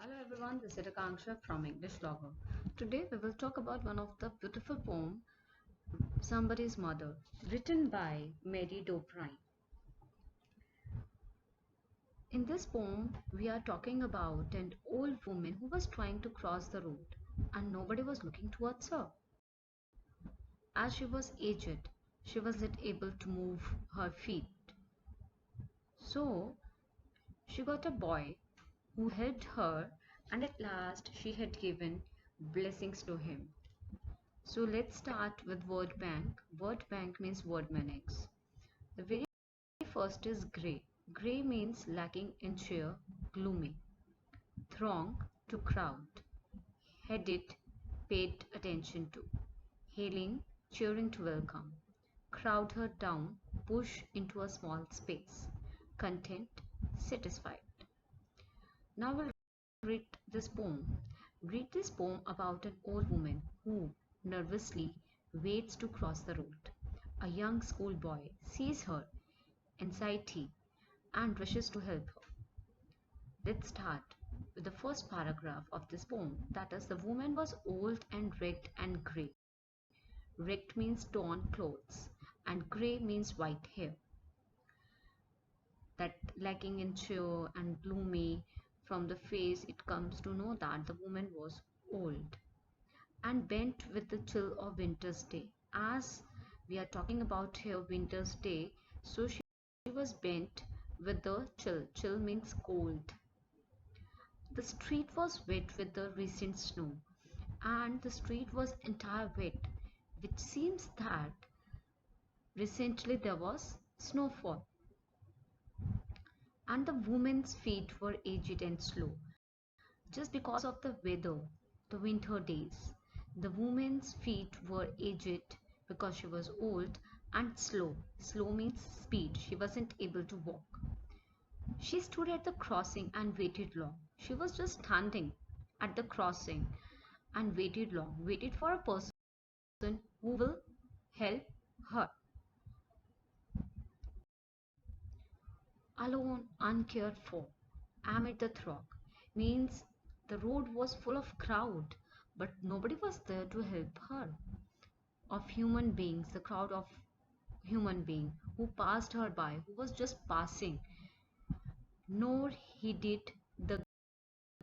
Hello everyone, this is Akansha from Englogger. Today we will talk about one of the beautiful poem, Somebody's Mother, written by Dow Brine. In this poem, we are talking about an old woman who was trying to cross the road and nobody was looking towards her. As she was aged, she wasn't able to move her feet. So she got a boy who helped her, and at last she had given blessings to him. So let's start with word bank. Word bank means word meanings. The very first is grey. Grey means lacking in cheer, gloomy. Throng, to crowd. Headed, paid attention to. Hailing, cheering to welcome. Crowd her down, push into a small space. Content, satisfied. Now we'll read this poem. Read this poem about an old woman who nervously waits to cross the road. A young schoolboy sees her anxiety and rushes to help her. Let's start with the first paragraph of this poem. That is, the woman was old and wrecked and grey. Wrecked means torn clothes and grey means white hair. That lacking in cheer and gloomy from the face, it comes to know that the woman was old and bent with the chill of winter's day. As we are talking about here winter's day, so she was bent with the chill. Chill means cold. The street was wet with the recent snow, and the street was entire wet, which seems that recently there was snowfall, and the woman's feet were aged and slow. Just because of the weather, the winter days, the woman's feet were aged because she was old and slow. Slow means speed. She wasn't able to walk. She stood at the crossing and waited long. She was just standing at the crossing and waited long, waited for a person who will help her. Alone, uncared for, amid the throng, means the road was full of crowd, but nobody was there to help her. Of human beings, the crowd of human being who passed her by, who was just passing, nor heeded the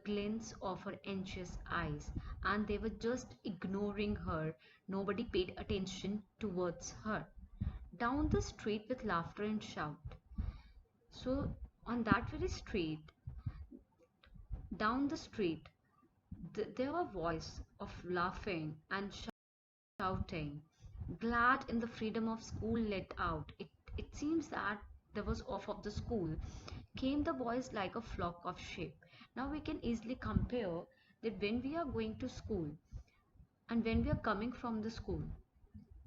glance of her anxious eyes, and they were just ignoring her. Nobody paid attention towards her. Down the street with laughter and shout. So on that very street, down the street, there were voices of laughing and shouting, glad in the freedom of school let out. It seems that there was off of the school. Came the boys like a flock of sheep. Now we can easily compare that when we are going to school and when we are coming from the school,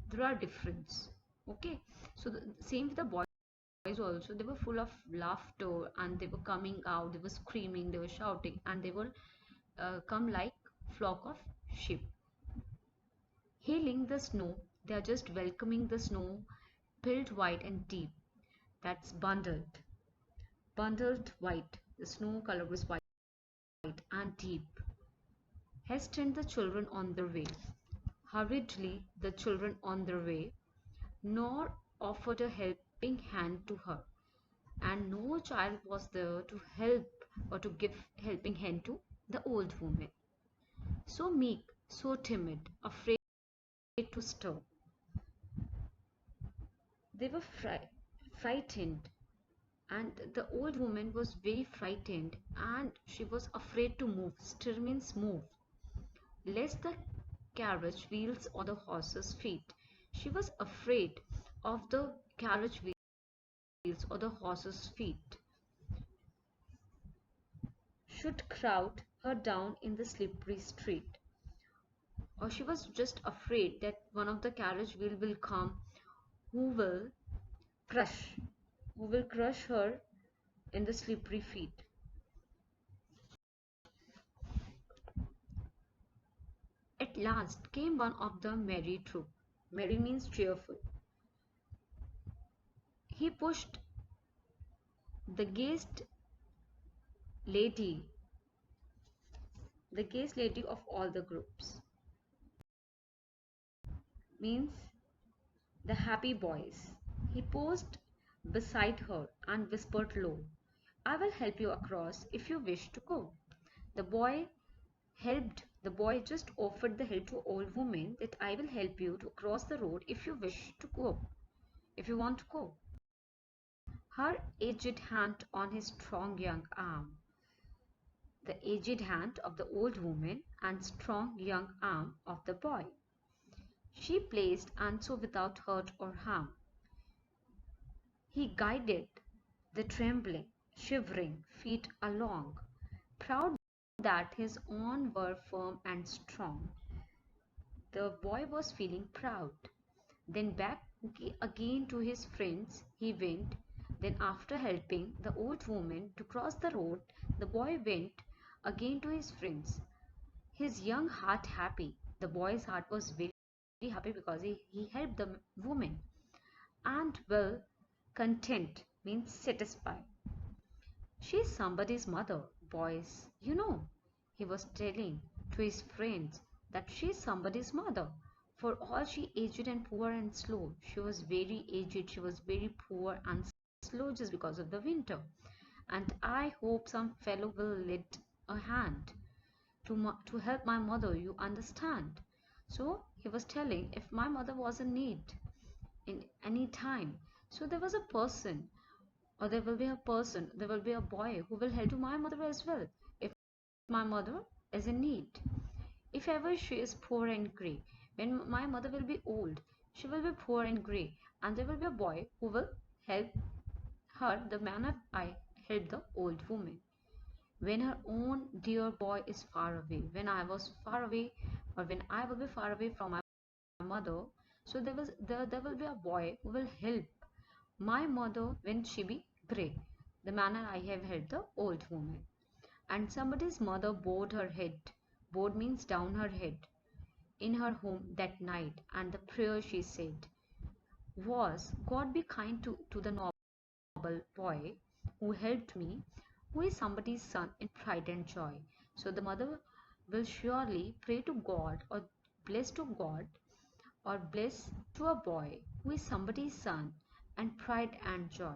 there are difference. Okay, so the same with the boys also. They were full of laughter and they were coming out. They were screaming. They were shouting and they were come like flock of sheep. Hailing the snow, they are just welcoming the snow, filled white and deep. That's bundled. Bundled white. The snow color was white and deep. Hastened the children on their way. Hurriedly the children on their way, nor offered a helping hand to her. And no child was there to help or to give helping hand to the old woman. So meek, so timid, afraid to stir. They were frightened, and the old woman was very frightened and she was afraid to move. Stir means move, lest the carriage wheels or the horse's feet. She was afraid of the carriage wheels or the horse's feet should crowd her down in the slippery street. Or she was just afraid that one of the carriage wheel will come who will crush, who will crush her in the slippery feet. At last came one of the merry troop. Merry means cheerful. He pushed the gayest lady the gaze lady of all the groups. Means the happy boys. He paused beside her and whispered low, I will help you across if you wish to go. The boy the boy just offered the help to old woman that I will help you to cross the road if you wish to go, if you want to go. Her aged hand on his strong young arm. The aged hand of the old woman and strong young arm of the boy. She placed and so without hurt or harm. He guided the trembling, shivering feet along, proud that his own were firm and strong. The boy was feeling proud. Then back again to his friends he went. Then after helping the old woman to cross the road, the boy went again to his friends. His young heart happy. The boy's heart was very happy because he helped the woman. And well, content means satisfied. She's somebody's mother, boys. He was telling to his friends that she's somebody's mother. For all she aged and poor and slow, she was very aged, she was very poor and slow just because of the winter. And I hope some fellow will lend a hand to help my mother, you understand? So he was telling if my mother was in need in any time, so there was a person or there will be a boy who will help to my mother as well if my mother is in need. If ever she is poor and grey, when my mother will be old, she will be poor and grey, and there will be a boy who will help her the manner I helped the old woman. When her own dear boy is far away, when I was far away, or when I will be far away from my mother, so there will be a boy who will help my mother when she be grey, the manner I have helped the old woman. And somebody's mother bowed her head, bowed means down her head, in her home that night, and the prayer she said was, God be kind to the noble boy who helped me, who is somebody's son in pride and joy. So the mother will surely pray to God or bless to God or bless to a boy who is somebody's son and pride and joy.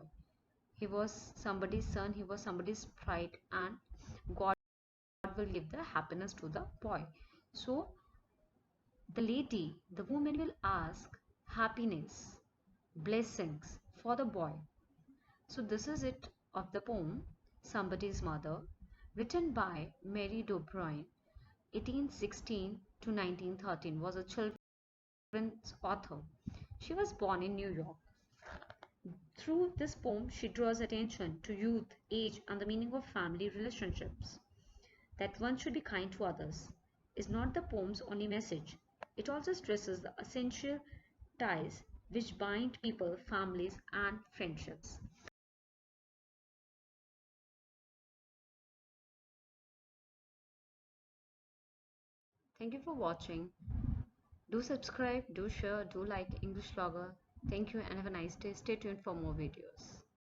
He was somebody's son, he was somebody's pride, and God will give the happiness to the boy. So the woman will ask happiness, blessings for the boy. So this is it of the poem Somebody's Mother, written by Mary Dow Brine, 1816 to 1913, was a children's author. She was born in New York. Through this poem, she draws attention to youth, age, and the meaning of family relationships. That one should be kind to others is not the poem's only message. It also stresses the essential ties which bind people, families, and friendships. Thank you for watching. Do subscribe, do share, do like English Logger. Thank you and have a nice day. Stay tuned for more videos.